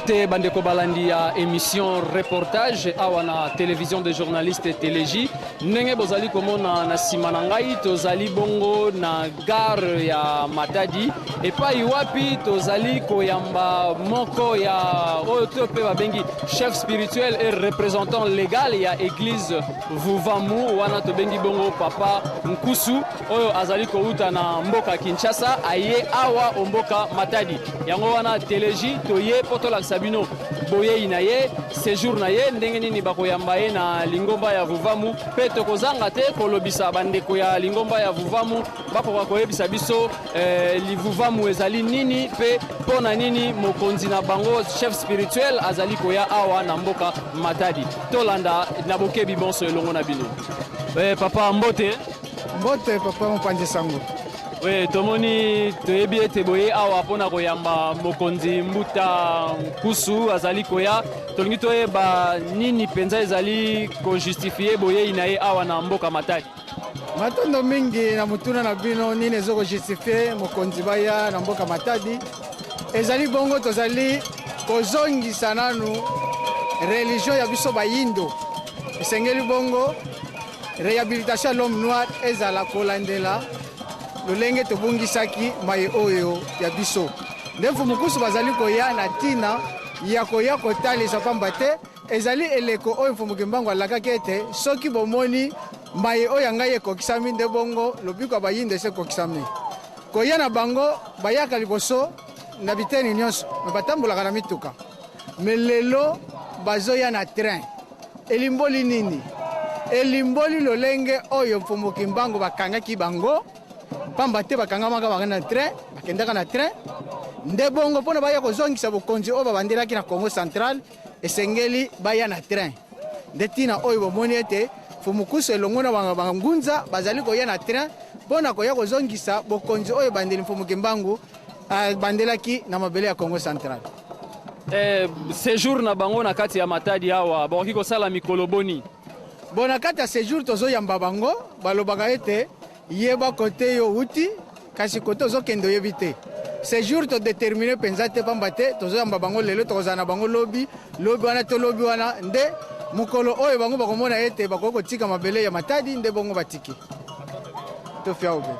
Mbote bandeko balandi ya émission reportage awa na télévision des journalistes Téléji ndenge bozali komona na sima na ngai tozali bongo na gare ya Matadi epai wapi tozali koyamba moko ya oyo to pe babengi chef spirituel et représentant légal ya église Vuvamu wana tobengi bongo papa Nkusu oyo azali kouta na mboka Kinshasa aye awa omboka Matadi yango wana Téléji toye poto la Sabino boye inaye séjour na ye ndenge nini bakoyamba ye na lingomba ya Vuvamu pe tokozanga te kolobisa bandeko ya lingomba ya Vuvamu bakoka koyebisa biso Vuvamu ezali nini pe pona nini mokonzi na bango chef spirituel azali koya awa na mboka Matadi tolanda na bokebi bonso elongo na bino papa Mbote papa Mpanze Sango. Oui, tomoni toyebi ete boye awa pona koyamba mokonzi Mbuta Nkusu azali koya tolingi toyeba nini penza ezali ko justifier boye inaye awa na mboka Matadi. Matondo mingi na mutuna na bino nini ezo ko justifier mokonzi baya na mboka Matadi ezali bongo tozali kozongisa nanu religion ya biso bayindo esengeli bongo réhabilitation l'homme noir ezala kolandela lolenge tobungisaki mai oyo ya biso ndefu mukusu bazali koya na tina ya koya kotalisa pamba te ezali eleko oyo mfumuki mbango alakaki ete soki bomoni mai oyo ya ngai ekokisami nde bongo lobiko ya bayinde ese ekokisami koya na bango bayaka liboso na biteni nyonso me batambolaka na mituka me lelo bazoya na train elimboli nini elimboli lolenge oyo mfumuki mbango bakangaki bango pamba te bakangamaka baka na train bakendaka na train nde bongo mpona baya kozongisa bokonzi oyo babandelaki na Congo Central esengeli baya na train nde tina oyo bomoni ete fumukusu elongo na bangunza bazali koya na train mpona koya kozongisa bokonzi oyo bandeli mfumuki mbangu bandelaki na mabele ya Congo Central. Séjour na bango na kati ya Matadi awa bakoki kosala mikolo boni bona kati ya séjour tozoyamba bango balobaka ete yeba kote yo uti kasi kote ozokende oyebi te séjour to déterminer penza te pamba te tozoyamba bango lelo tokozala na bango lobi wana to lobi wana nde mokolo oyo bango bakomona ete bakoki kotika mabele ya Matadi nde bongo batiki tofia obe.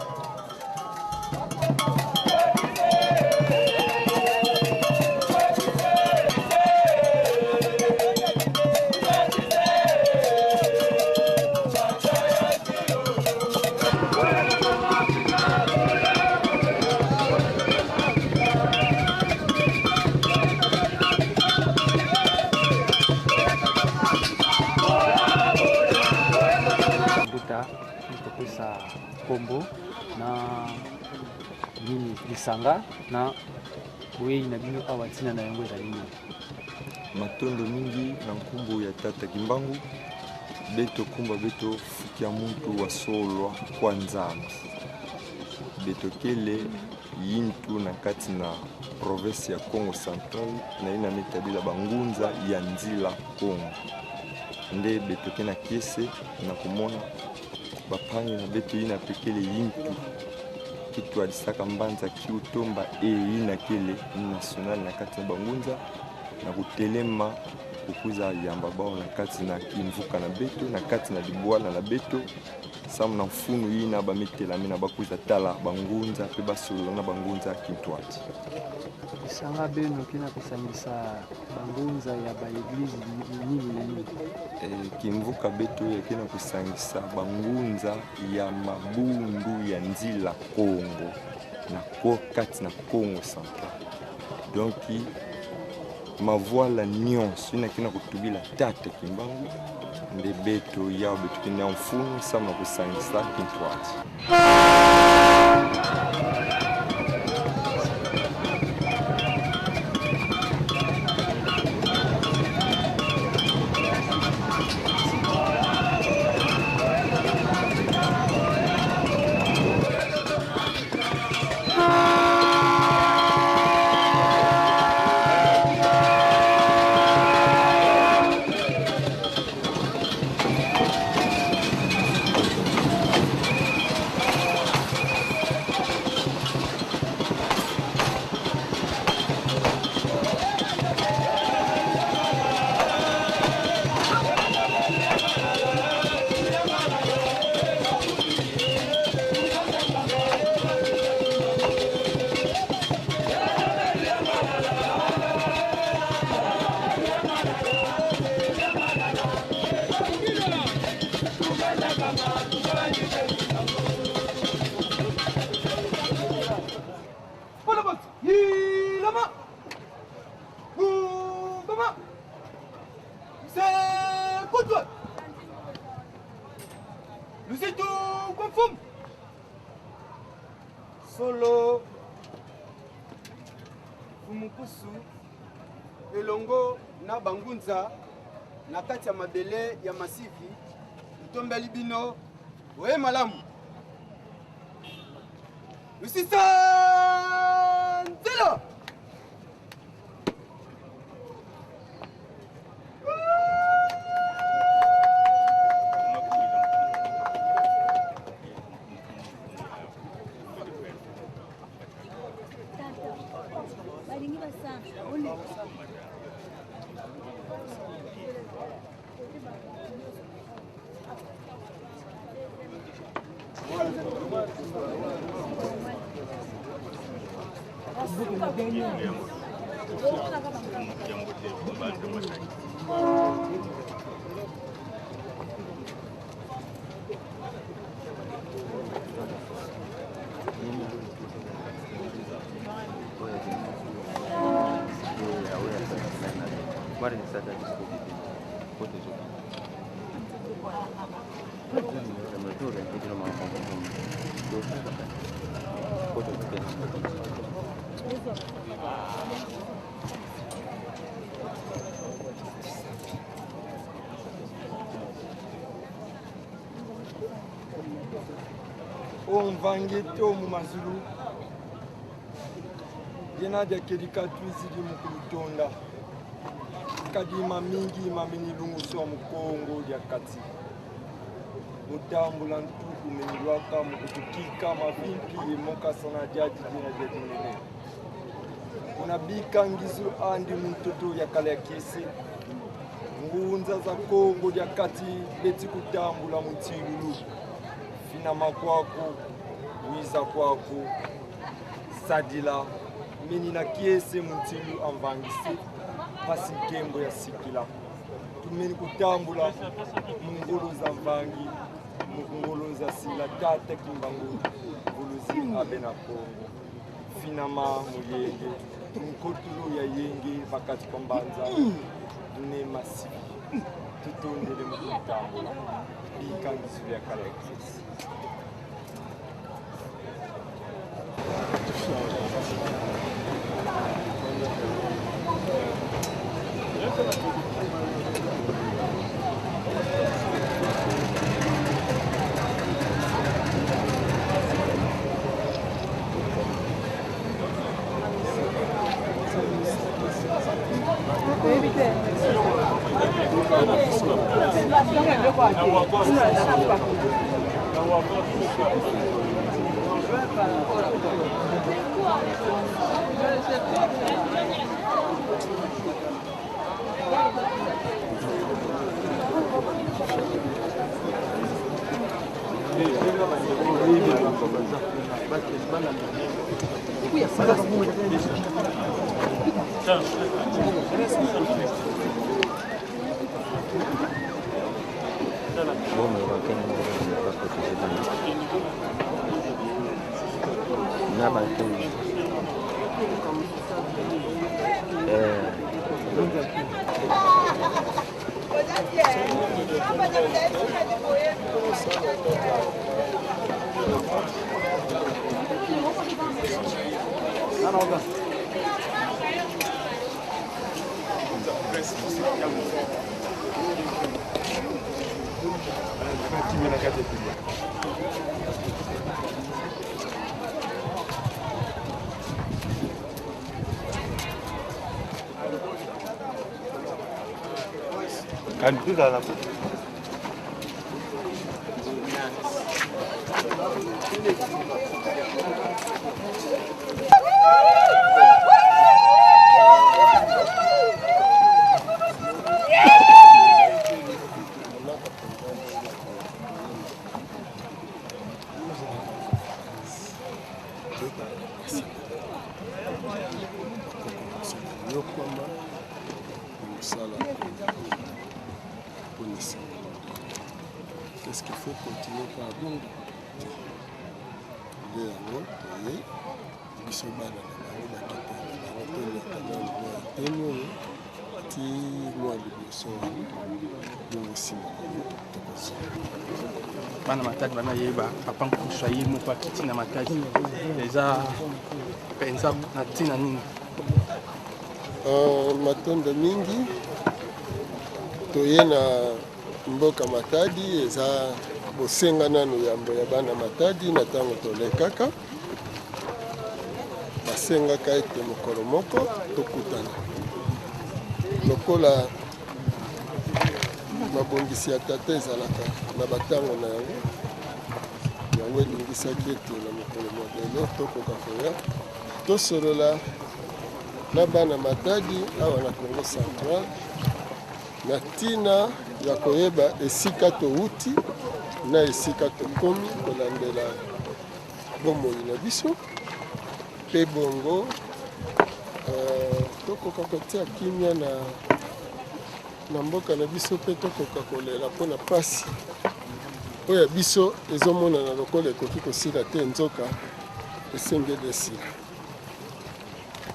Kombo na nini lisanga na wei na bino awa tina na yango ezali nini matondo mingi na nkumbu ya tata Kimbangu beto kumba beto fukia muntu wa solwa kwa nzamba beto kele yintu na kati na province ya Congo Central na ina metabila bangunza ya nzila Congo nde beto kena kiese na kumona bapangi na beto ina pekele yintu kitu alisaka mbanza kiutomba ina kele national na kati na bangunza na kutelema kukuza yamba bao na kati na kimvuka na beto na kati na libwala na beto samu na mfunu ina bametela mina bakuza tala bangunza pe basolo na bangunza kintwati sanga beno kina kusangisa bangunza ya ba eglise nini kimvuka beto yakina kusangisa bangunza ya mabundu ya nzila Congo na kati na Congo Central donc ma voix nyonso inakina kutubila tata Kimbangu nde beto ya beto kina mfunu sama kusangisa kintwati solo Fumukusu elongo na bangunza na kati ya mabele ya masifi tombeli bino oye malamu Usisa Nzela Omvangeto mu mazulu yena dia kedika twisidi mu kulutonda kadima mingi mamini lungu so mu Kongo dia kati mutambula ntuku menilwaka mu kutukika mavimpi moka sana jaji dina dia dinene unabika ngizu andi mtoto ya kale ya kisi ngunza za Kongo dia kati beti kutambula mutilulu finama kwako wiza kwako sadila menina kiese mutilu amvangisi pasi kembo ya sikila tumeni kutambula mungolo za mvangi mungolo za sila tata kimbangu buluzi abena Kongo finama muyenge tumkotulo ya yenge vakati pambanza tune masifi tutondele mukutambula bikangisu ya kala ya kisi Kan tu dah lah. Qu'est-ce qu'il faut continuer par donc de l'eau et qui se bat dans la rue, qui liboso bongo nsima bana matadi bana yeba papa nkusu aye moko akiti na matadi eza mpenza na ntina nini? matondo mingi toye na mboka Matadi eza bosenga nanu yambo ya bana Matadi na ntango tolekaka basengaka ete mokolo moko tokutana lokola mabongisi ya tata ezalaka na batango na yango yango elingisaki ete na mokolo modele tokoka koya tosolola na bana Matadi awa na Congo Central na ntina ya koyeba esika touti na esika tokomi kolandela bomoi na biso mpe bongo tokoka kotia kimia na mboka na biso mpe tokoka kolela mpona pasi oyo biso ezomonana lokola ekoki kosila te nzoka esengeli esila.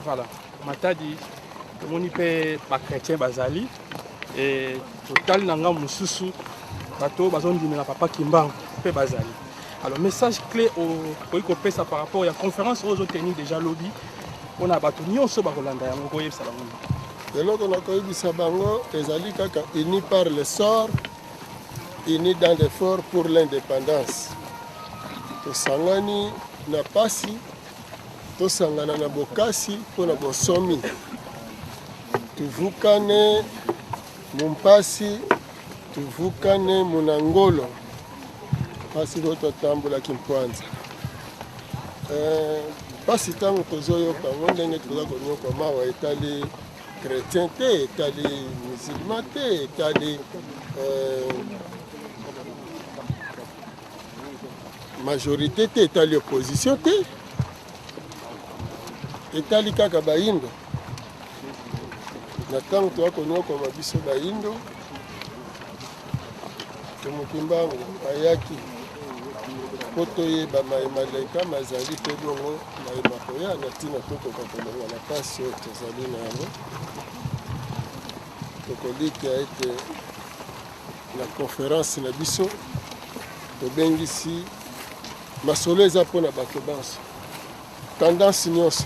Voilà, Matadi tomoni mpe bakretien bazali et totali na ngambo mosusu bato bazondimela papa Kimbangu mpe bazali. Alors message clé okoki kopesa par rapport ya conférence oyo ozoteni déjà lobi mpona bato nyonso bakolanda yango koyebisa bango. Eloko nakoyebisa bango ezali kaka uni par le sort, uni dans l'effort pour l'indépendance. Tosangani na pasi, tosangana na bokasi mpona bosomi. Tuvukane mumpasi, tuvukane munangolo. Pasi koto tambola kimpwanza. Pasi tango tozoyoka ngo ndenge toza konyoka mawa etali chrétien te, etali musulman te, etali majorité te, etali opposition te, etali kaka baindo. Na tango toza konyoka mabiso baindo Kimbangu ayaki po toyeba mayemaleka mazali mpe bongo mayema koya na ntina tokoka kolonga na pasi oyo tozali na yango tokolika ete na conférence na biso tobengisi masolo eza mpona bato banso tendance nyonso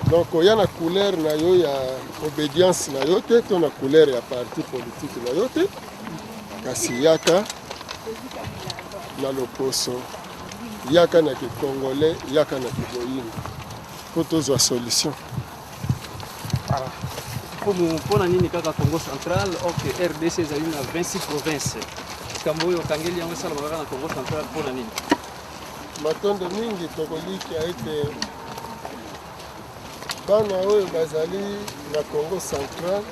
donc oya na couleur na yo ya obédience na yo te to na couleur ya parti politique na yo te kasi yaka na loposo yaka na kikongole yaka na kiboyini po tozwa solution. Mpona nini kaka Congo Central ok RDC ezali na 26 province kambo oyo okangeli yango esala kaka na Congo Central mpona nini? Matondo mingi tokoliki ete bana oyo bazali na Congo Central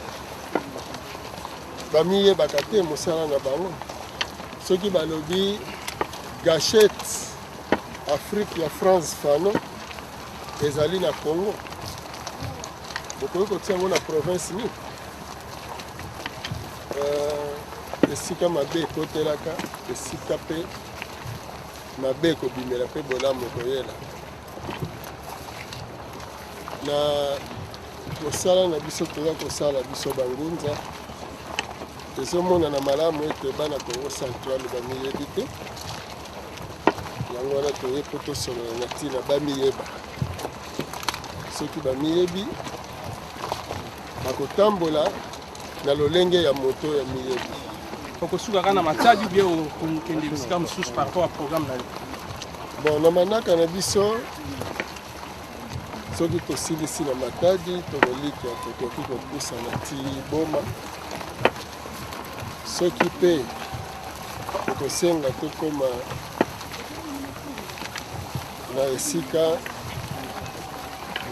bamiyebaka te mosala na bango soki balobi gâchette Afrique ya France fano ezali na Congo bokoki kotia yango na province nini esika mabe ekotelaka esika mpe mabe ekobimela mpe bolamu koyela na kosala na biso toza kosala biso bangunza ezomonana malamu ete bana Congo Central bamiyebi te yango wana toye po tosolola na ntina bamiyeba soki bamiyebi bakotambola na lolenge ya moto ya miyebi okosuka kaka na Matadi bie okende bisika mosusu par rapport à programme na yo. Bon na manaka na biso soki tosilisi na Matadi tokolika tokoki kopusa na ti boma soki mpe tokosenga tokoma na esika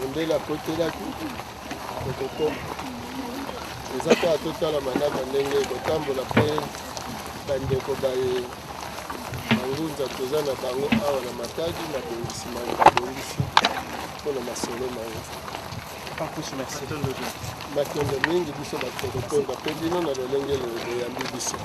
mondele akotelaki tokokoma eza kaka totala manaka ndenge kotambola mpe bandeko baye bangunza toza na bango awa na Matadi na bongisi manga babongisi mpona masolo mango matondo mingi biso batokotonda mpe bino na lolenge eyambi biso.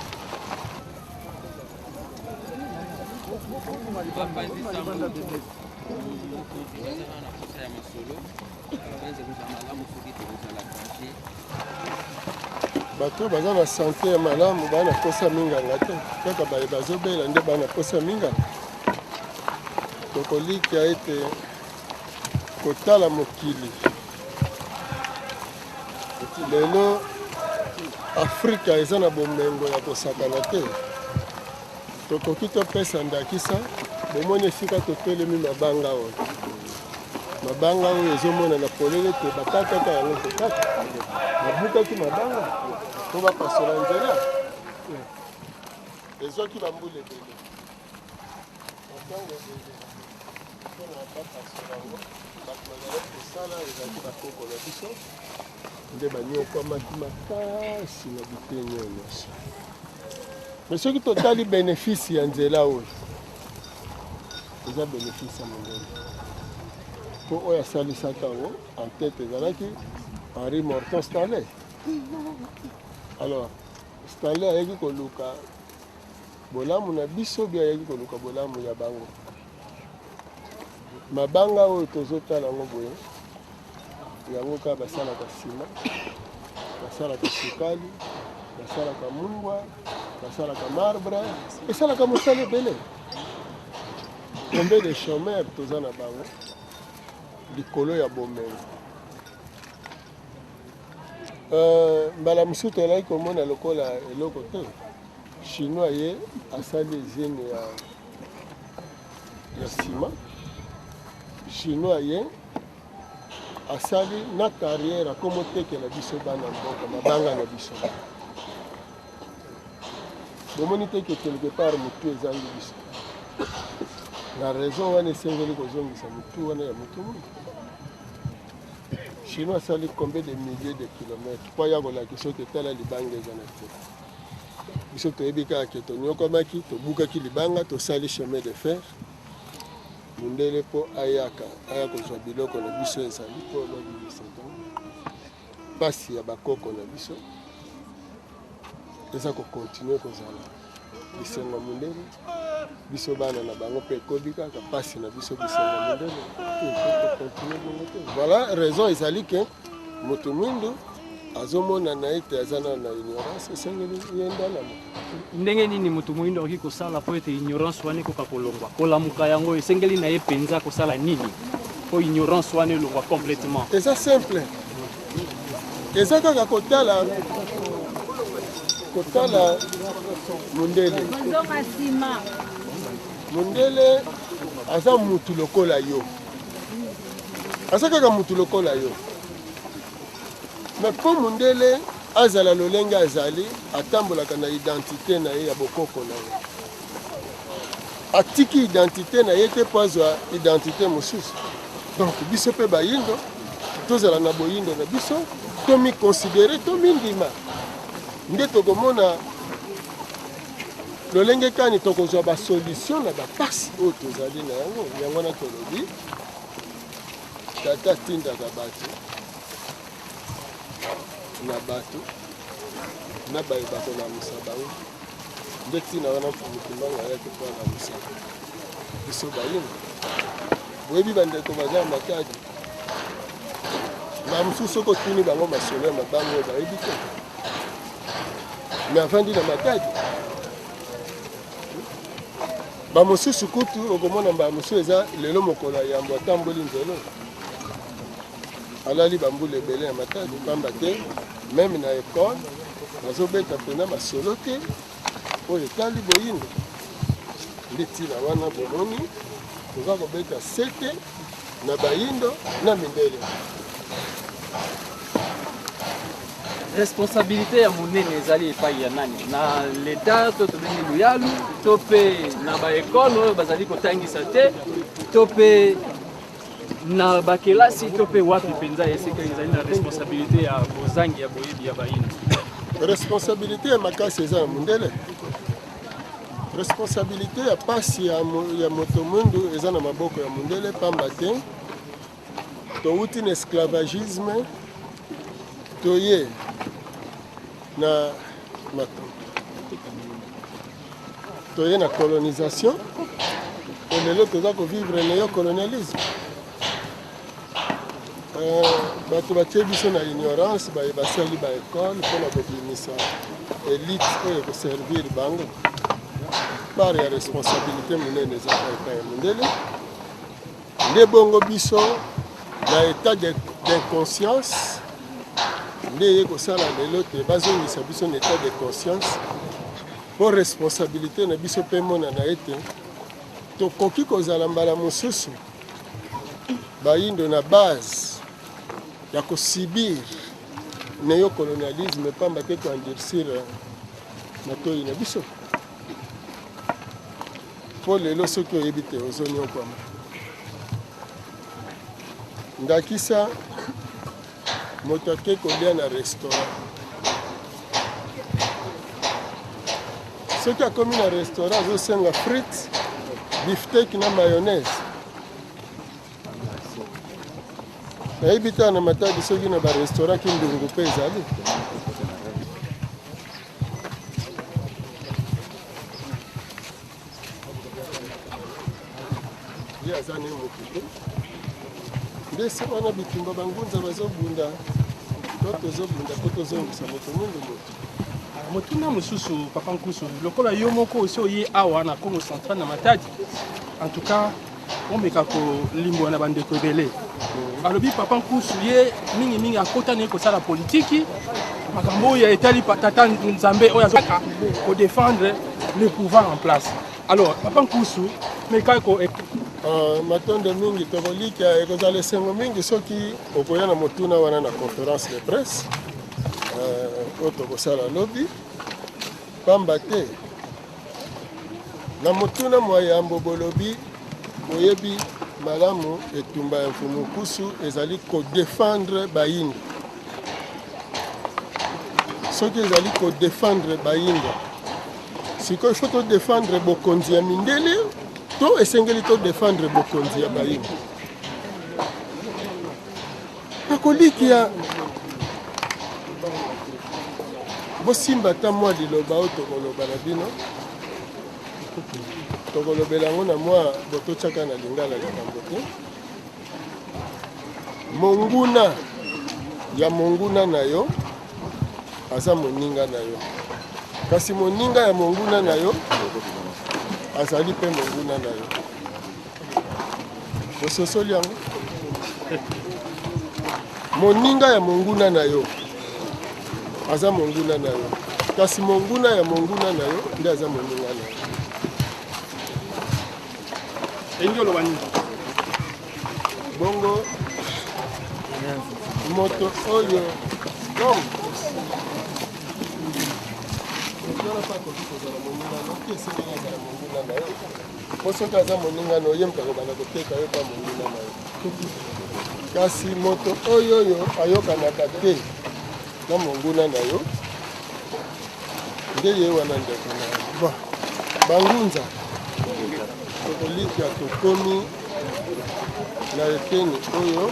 bato baza na sante ya malamu baa na posa minganga te kaka baye bazobela nde baa na posa minganga tokolika ete kotala mokili lelo afrika eza na bomengo ya kosakana te tokoki topesa ndakisa bomoni esika totelemi mabanga oyo mabanga oyo ezomonana polele te bakataka yango kokata babukaki mabanga po bapasola nzela ezwaki bambula ebele batango ebele mpona bapasola yango bato bazalaki kosala ezalaki bakoko na biso nde banyokwamaki makasi na biteni oyo nyonso me soki totali bénéfice ya nzela oyo eza bénéfice ya mondele mpo oyo asalisaka yango en tête ezalaki Henri Morton Stanley. Alors Stanley ayaki koluka bolamu na biso bia ayaki koluka bolamu ya bango mabanga oyo tozotala yango boye yango kaka basalaka nsima basalaka sukali basalaka mungwa basalaka marbre esalaka mosala ebele combien de chômeurs toza na bango likolo ya bomengo mbala mosusu tozalaki komona lokola eloko te chinois ye asali ezene ya nsima chinois ye asali na carrière akomotekela biso bana mboka mabanga na biso bomoni teke quelque part motu ezangi biso na raison wana esengeli kozongisa motu wana ya motu motu chinois asali combien de milliers de kilomètres mpo ya kolakisa soki etala libanga eza na te biso toyebi kaka ke tonyokwamaki tobukaki libanga tosali chemin de fer mundele mpo aya kozwa biloko na biso ezali mpo lobibisa mpasi ya bakoko na biso eza kokontinue kozala bisengo mundele biso bana na bango mpe ekobi kaka mpasi na biso bisengo mundele kokontinue bongo te voilà raison ezali ke moto mwindu azomona na ete aza na ignorance esengeli yendana ndenge nini moto moyindo akoki kosala mpo ete ignorance wana ekoka kolongwa kolamuka yango esengeli na ye mpenza kosala nini mpo ignorance wana elongwa complètement eza simple eza kaka kotala mundele mundele aza mutu lokola yo aza kaka mutu lokola yo mais mpo mundele azala lolenge azali atambolaka na identité na ye ya bokoko na ye atiki identité na ye te mpo azwa identité mosusu donc biso mpe bayindo tozala na boyindo na biso tomiconsidere tomindima nde tokomona lolenge kani tokozwa basolution na bapasi oyo tozali na yango yango wana tolobi tata tindaka bato na bato na bayeba kolamusa bango nde ntina wana motumbanga yake mpo alamusa biso bayinga boyebi bandeko baza ya matadi na mosusu soko tuni bango masolo ya mabango oyo bayebi te mais avandi na matadi bamosusu kutu okomona bamosusu eza lelo mokolo ya yambo atamboli nzelo alali bambula ebele ya matadi pamba te meme na ekole bazobeta mpena masolo te oyo etali boyindo nde ntina wana bomoni toza kobeta sete na bayindo na mindele responsabilité ya monene ezali epai ya nani na leta to tobengi luyalu to mpe na baekole oyo bazali kotangisa te to mpe na bakelasi to mpe wapi mpenza esika ezali na responsabilité ya bozangi ya boyebi ya bayino responsabilité ya makasi eza ya mundele responsabilité ya pasi ya moto mwindu eza na maboko ya mundele pamba te touti na esclavagisme toye na toye na colonisation elelo toza kovivre néocolonialisme bato batie biso na ignorance basali baekole mpona kobimisa élite oyo ekoservir bango part ya responsabilité monene ezaka epai ya mondele nde bongo biso na état d'inconscience nde ye kosala lelo te bazongisa biso na état de conscience mpo responsabilité na biso mpe monana ete tokoki kozala mbala mosusu bayindo na base ya kosibir néocolonialisme pamba te koendurcir matoi na biso mpo lelo soki oyebi te ozoniokwama ndakisa moto ake kolia na restaurant soki akomi na restaurant azosenga frite biftek na mayonnaise nayebi te na Matadi soki na barestaurant kindungu mpe ezali ye aza ne mokutu nde se wana bitumba bangunza bazobunda to tozobunda po tozongisa moto mundu moto motuna mosusu papa Nkusu lokola yo moko osi oye awa na Congo central na Matadi en tout cas omeka kolimbwa na bandeko ebele alobi papa Nkusu ye mingi akota ne kosala politiki makambo oyo etali tata Nzambe oyo azaka kodéfendre le pouvoir en place alors papa Nkusu meka matondo mingi tokolika ekozala esengo mingi soki okoya na motuna wana na conférence de presse oyo tokosala lobi pamba te na motuna mwayambo bolobi boyebi malamu etumba ya mfumu Nkusu ezali kodéfendre bayindo soki ezali kodéfendre bayindo sikoyo ifo todéfendre bokonzi ya mindele to esengeli todéfendre bokonzi ya bayindo nakolikia bosimba ata mwa liloba oyo tokoloba na bino tokolobela yango na mwa bototyaka na lingala likambo te monguna ya monguna na yo aza moninga na yo kasi moninga ya monguna na yo azali mpe monguna na yo bososoli yango moninga ya monguna na yo aza monguna na yo kasi monguna ya monguna na yo nde aza moninga na yo engelo bani bongo moto oyo donc po soki aza moninga na oye mka kobanda koteka yo pa moninga na yo kasi moto oyo ayokanaka te na monguna na yo nde ye wana ndeko na yo bon bangunza tokolika tokomi na eteni oyo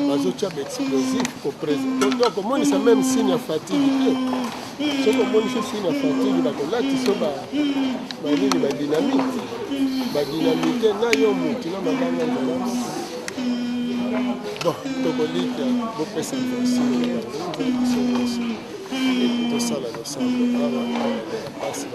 bazotya baexplosif to komonisa meme signe ya fatigue te soki omonisi signe ya fatigue bakolatiso banini badinamite na yo motu na mabanga nzala bon tokolika bopesa version tosala losambo awa pasi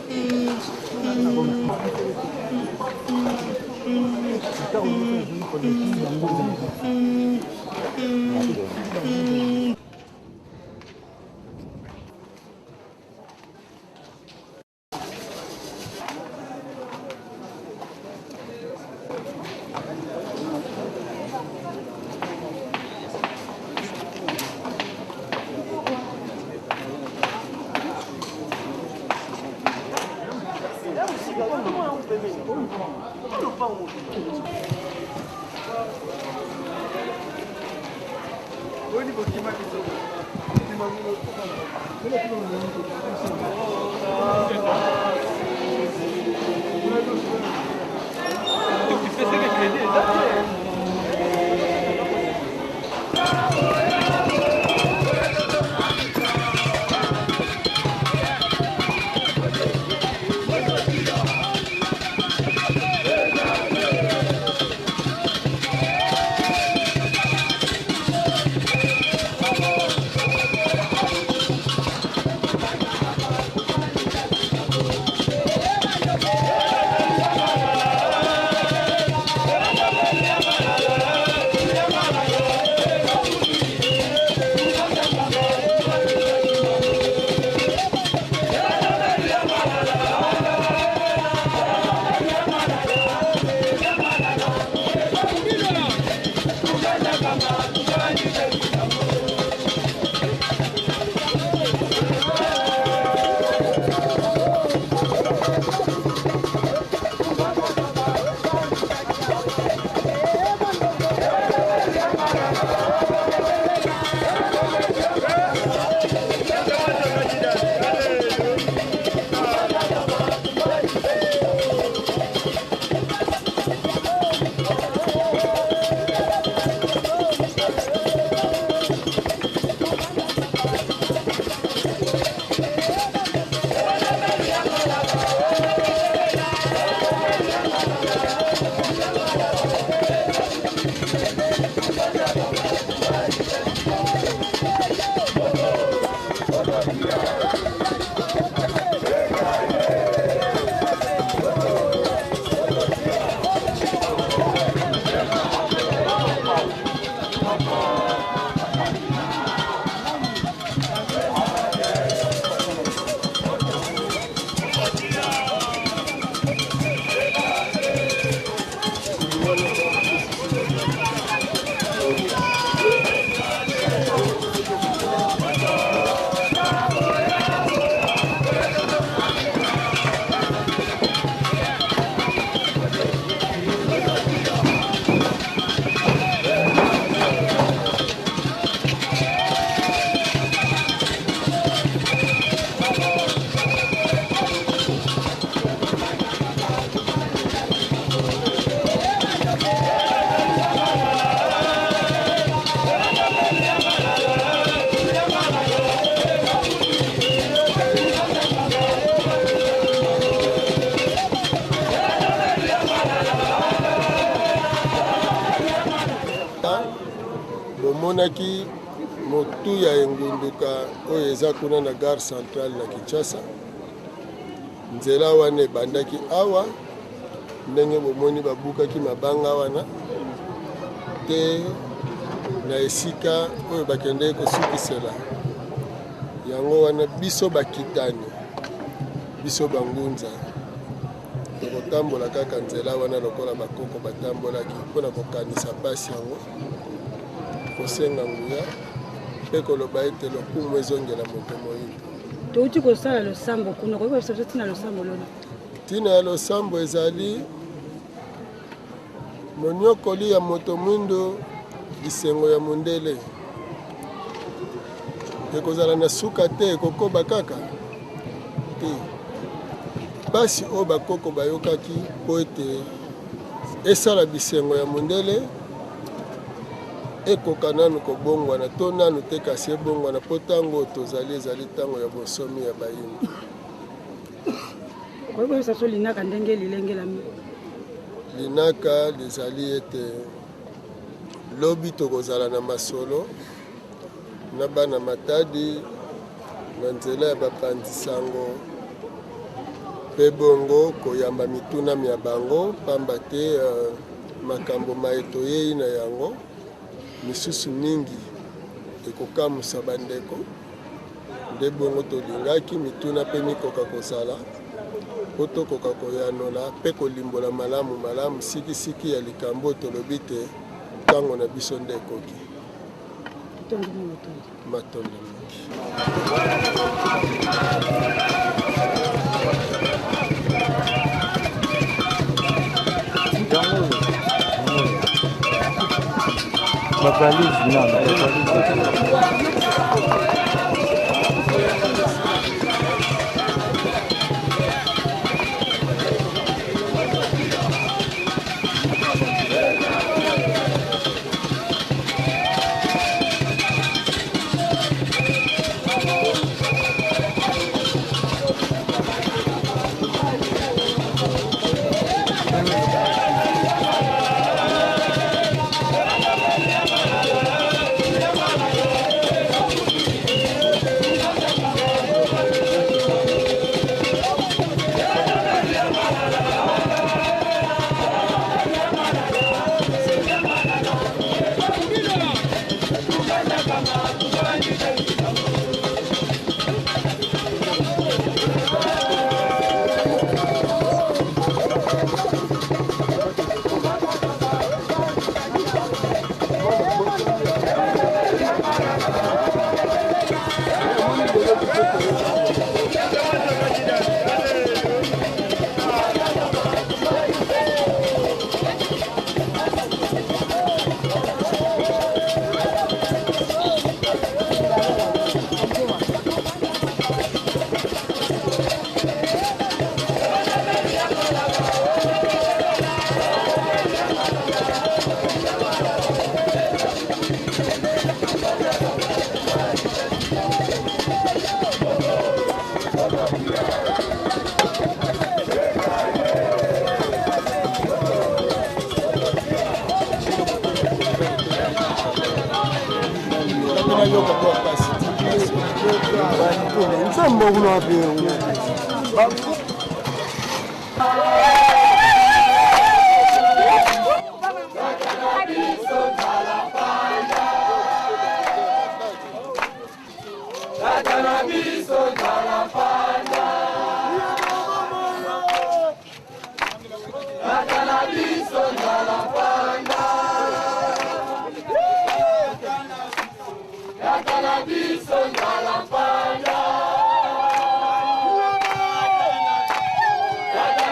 tomonaki motu ya engunduka oyo eza kuna na gare centrale na Kinshasa. Nzela wana ebandaki awa ndenge bomoni babukaki mabanga wana te na esika oyo bakendeki kosukisela yango wana biso bakitani biso bangunza tokotambola kaka nzela wana lokola bakoko batambolaki mpona kokanisa pasi yango kosenga nguya mpe koloba ete lokumu ezongela moto moyindo. Touti kosala losambo kuna koyeba biso tina losambo lona. Tina ya losambo ezali monyokoli ya moto mwindo lisengo ya mundele ekozala na suka te ekokoba kaka te pasi oyo bakoko bayokaki po ete esala bisengo ya mundele ekoka nanu kobongwana to nanu te kasi ebongwana po ntango tozali ezali ntango ya bosomi ya bayini. Koyeba so linaka ndenge lilengelami. Linaka lizali ete lobi tokozala na masolo na bana Matadi na nzela ya bapanzisango mpe bongo koyamba mituna ya bango pamba te makambo maeto yei na yango misusu mingi ekokamusa bandeko nde bongo tolingaki mituna mpe mikoka kozala po tokoka koyanola mpe kolimbola malamu sikisiki ya likambo tolobi te ntango na biso nde ekoki matondo mingi.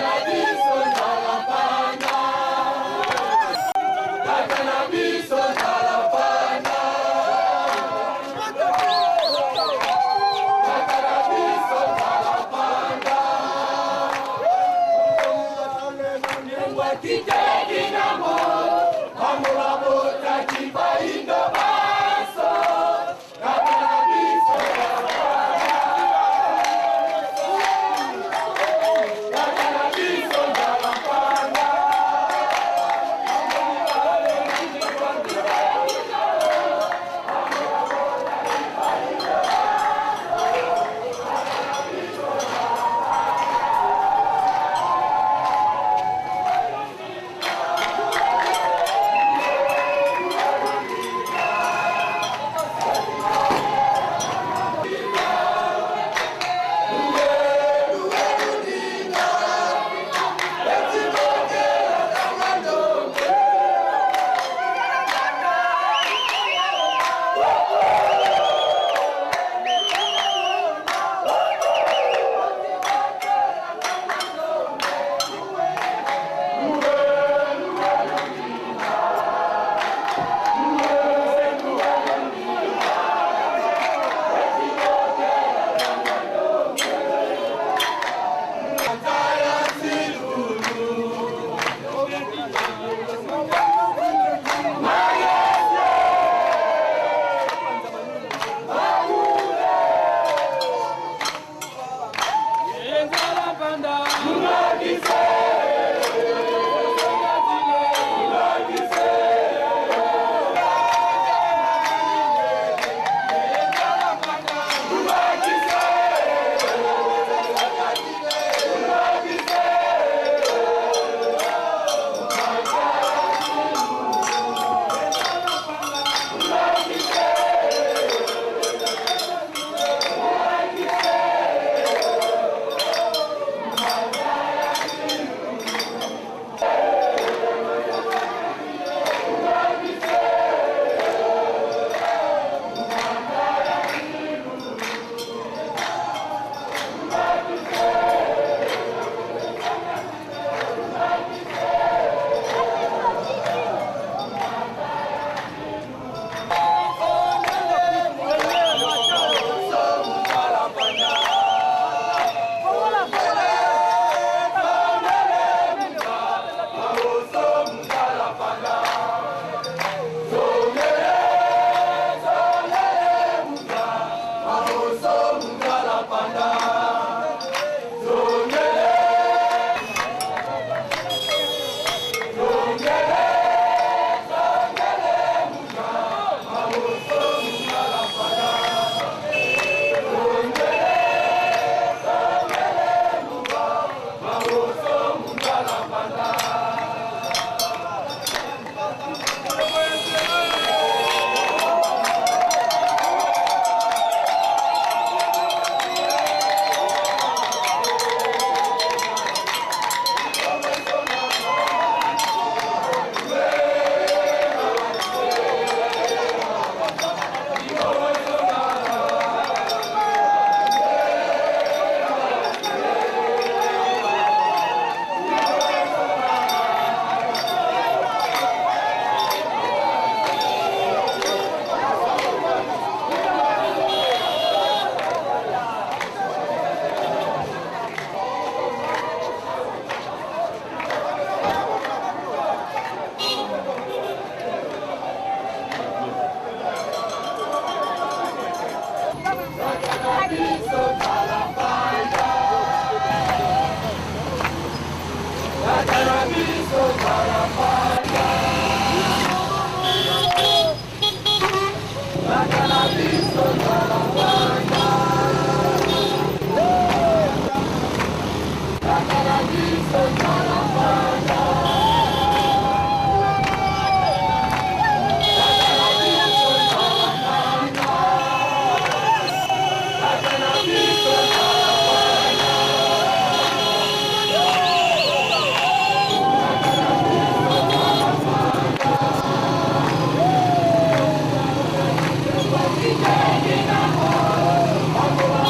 Cannabis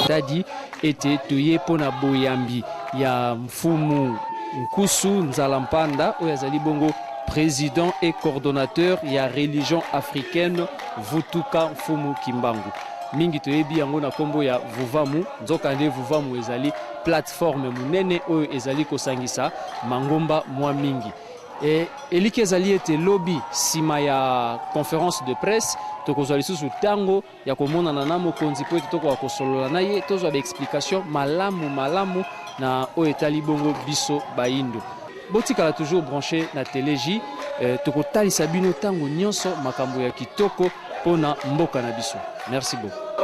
Tadi ete toye pona boyambi ya mfumu Nkusu Nzalampanda oyo azali bongo président et coordonnateur ya religion africaine Vutuka Mfumu Kimbangu. Mingi toyebi yango na kombo ya Vuvamu, nzokande Vuvamu ezali plateforme munene oyo ezali kosangisa mangomba mwa mingi. Eliki ezali ete lobby sima ya conférence de presse tokozwa lisusu tango ya komonana na mokonzi po ete tokoka kosolola na ye tozwa ba explication malamu na oyo etali bongo biso baindo. Botikala toujours branché na Téléj, tokotalisa bino tango nyonso makambo ya kitoko pona mboka na biso. Merci beaucoup.